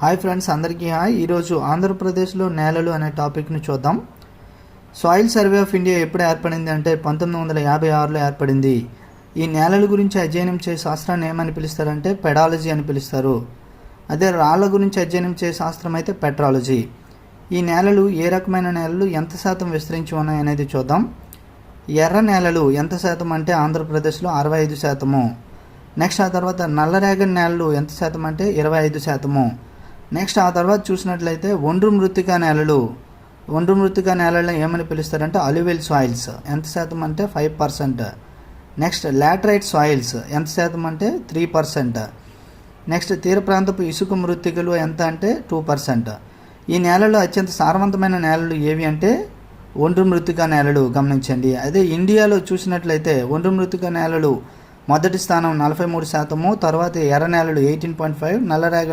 Hi friends, అందరికీ hi. ఈరోజు ఆంధ్రప్రదేశ్లో నేలలు అనే టాపిక్ని చూద్దాం. సాయిల్ సర్వే ఆఫ్ ఇండియా ఎప్పుడు ఏర్పడింది అంటే 1956లో ఏర్పడింది. ఈ నేలల గురించి అధ్యయనం చేసే శాస్త్రాన్ని ఏమని పిలుస్తారంటే పెడాలజీ అని పిలుస్తారు. అదే రాళ్ళ గురించి అధ్యయనం చేసే శాస్త్రం అయితే పెట్రాలజీ. ఈ నేలలు ఏ రకమైన నేలలు ఎంత శాతం విస్తరించి ఉన్నాయి అనేది చూద్దాం. ఎర్ర నేలలు ఎంత శాతం అంటే ఆంధ్రప్రదేశ్లో 65%. నెక్స్ట్ ఆ తర్వాత నల్లరేగడి నేలలు ఎంత శాతం అంటే 25%. నెక్స్ట్ ఆ తర్వాత చూసినట్లయితే ఒండ్రు మృత్తికా నేలలను ఏమని పిలుస్తారంటే అల్యూవియల్ సాయిల్స్ ఎంత శాతం అంటే 5%. నెక్స్ట్ లాటరైట్ సాయిల్స్ ఎంత శాతం అంటే 3%. నెక్స్ట్ తీర ప్రాంతపు ఇసుక మృత్తికలు ఎంత అంటే 2%. ఈ నేలల్లో అత్యంత సారవంతమైన నేలలు ఏవి అంటే ఒండ్రు మృత్తికా నేలలు. గమనించండి. అదే ఇండియాలో చూసినట్లయితే ఒండ్రు మృత్తికా నేలలు మొదటి స్థానం 43%, తర్వాత ఎర్ర నేలలు 18.5, నల్లరేగడి